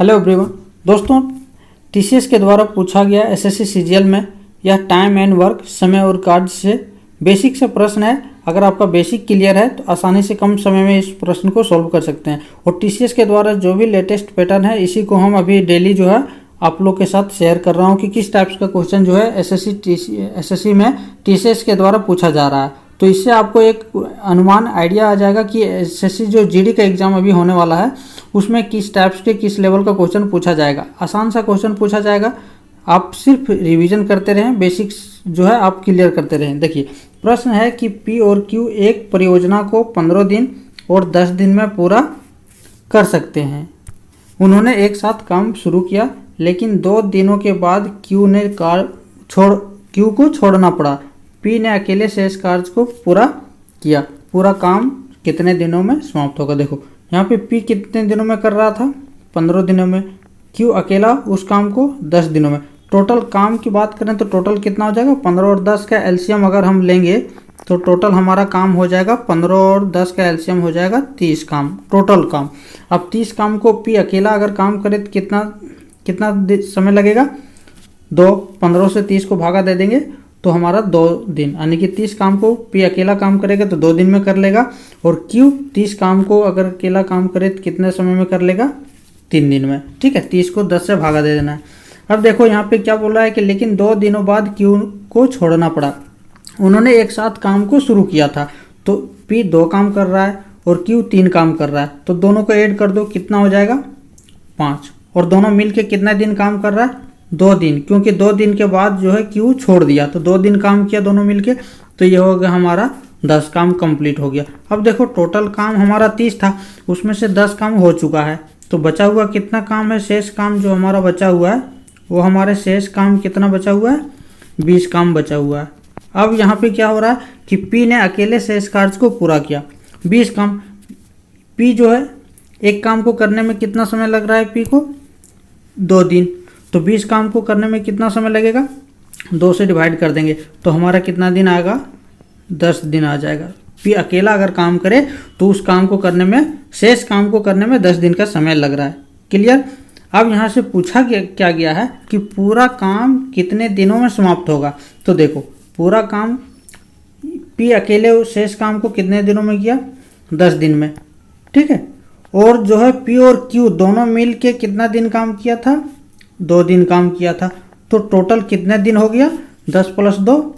Hello everyone. दोस्तों, TCS के द्वारा पूछा गया एसएससी सीजीएल में यह टाइम एंड वर्क समय और कार्य से बेसिक से प्रश्न है। अगर आपका बेसिक क्लियर है तो आसानी से कम समय में इस प्रश्न को सॉल्व कर सकते हैं। और टीसीएस के द्वारा जो भी लेटेस्ट पैटर्न है इसी को हम अभी डेली जो है आप लोग के साथ शेयर कर रहा हूँ कि किस टाइप्स का क्वेश्चन जो है एसएससी में टीसीएस के द्वारा पूछा जा रहा है। तो इससे आपको एक अनुमान आइडिया आ जाएगा कि एसएससी जो जीडी का एग्जाम अभी होने वाला है उसमें किस टाइप्स के किस लेवल का क्वेश्चन पूछा जाएगा। आसान सा क्वेश्चन पूछा जाएगा, आप सिर्फ रिवीजन करते रहें, बेसिक्स जो है आप क्लियर करते रहें। देखिए प्रश्न है कि पी और क्यू एक परियोजना को 15 दिन और 10 दिन में पूरा कर सकते हैं। उन्होंने एक साथ काम शुरू किया, लेकिन 2 दिनों के बाद क्यू को छोड़ना पड़ा। पी ने अकेले शेष कार्य को पूरा किया। पूरा काम कितने दिनों में समाप्त होगा। देखो यहाँ पे पी कितने दिनों में कर रहा था, 15 दिनों में। क्यू अकेला उस काम को 10 दिनों में। टोटल काम की बात करें तो टोटल कितना हो जाएगा, 15 और 10 का एलसीएम अगर हम लेंगे तो टोटल हमारा काम हो जाएगा 15 और 10 का एलसीएम हो जाएगा 30 काम टोटल काम। अब 30 काम को पी अकेला अगर काम करे तो कितना समय लगेगा, 2। 15 से 30 को भागा दे देंगे तो हमारा 2 दिन, यानी कि 30 काम को पी अकेला काम करेगा तो 2 दिन में कर लेगा। और क्यू 30 काम को अगर अकेला काम करे तो कितने समय में कर लेगा, 3 दिन में। ठीक है, 30 को 10 से भागा दे देना है। अब देखो यहाँ पे क्या बोल रहा है कि लेकिन 2 दिनों बाद क्यू को छोड़ना पड़ा। उन्होंने एक साथ काम को शुरू किया था, तो पी 2 काम कर रहा है और क्यू 3 काम कर रहा है, तो दोनों को ऐड कर दो, कितना हो जाएगा 5। और दोनों मिलके कितना दिन काम कर रहा है, 2 दिन, क्योंकि 2 दिन के बाद जो है क्यू छोड़ दिया, तो 2 दिन काम किया दोनों मिलके, तो ये हो गया हमारा 10 काम कंप्लीट हो गया। अब देखो टोटल काम हमारा 30 था, उसमें से 10 काम हो चुका है, तो बचा हुआ कितना काम है, शेष काम जो हमारा बचा हुआ है वो हमारे शेष काम कितना बचा हुआ है, 20 काम बचा हुआ है। अब यहाँ पे क्या हो रहा है कि पी ने अकेले शेष कार्य को पूरा किया, 20 काम। पी जो है एक काम को करने में कितना समय लग रहा है, पी को 2 दिन, तो 20 काम को करने में कितना समय लगेगा, 2 से डिवाइड कर देंगे तो हमारा कितना दिन आएगा, 10 दिन आ जाएगा। पी अकेला अगर काम करे तो उस काम को करने में, शेष काम को करने में 10 दिन का समय लग रहा है। क्लियर। अब यहाँ से पूछा क्या गया है कि पूरा काम कितने दिनों में समाप्त होगा। तो देखो पूरा काम पी अकेले शेष काम को कितने दिनों में किया, 10 दिन में। ठीक है, और जो है पी और क्यू दोनों मिल के कितना दिन काम किया था, 2 दिन काम किया था, तो टोटल कितने दिन हो गया, 10 + 2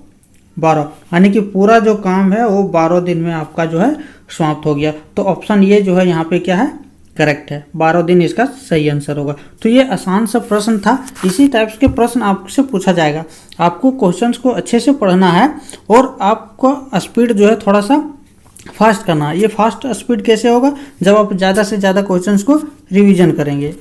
12, यानी कि पूरा जो काम है वो 12 दिन में आपका जो है समाप्त हो गया। तो ऑप्शन ये जो है यहाँ पे क्या है, करेक्ट है, 12 दिन इसका सही आंसर होगा। तो ये आसान सा प्रश्न था, इसी टाइप्स के प्रश्न आपसे पूछा जाएगा। आपको क्वेश्चंस को अच्छे से पढ़ना है और आपको स्पीड जो है थोड़ा सा फास्ट करना है। ये फास्ट स्पीड कैसे होगा, जब आप ज़्यादा से ज़्यादा क्वेश्चंस को रिवीजन करेंगे।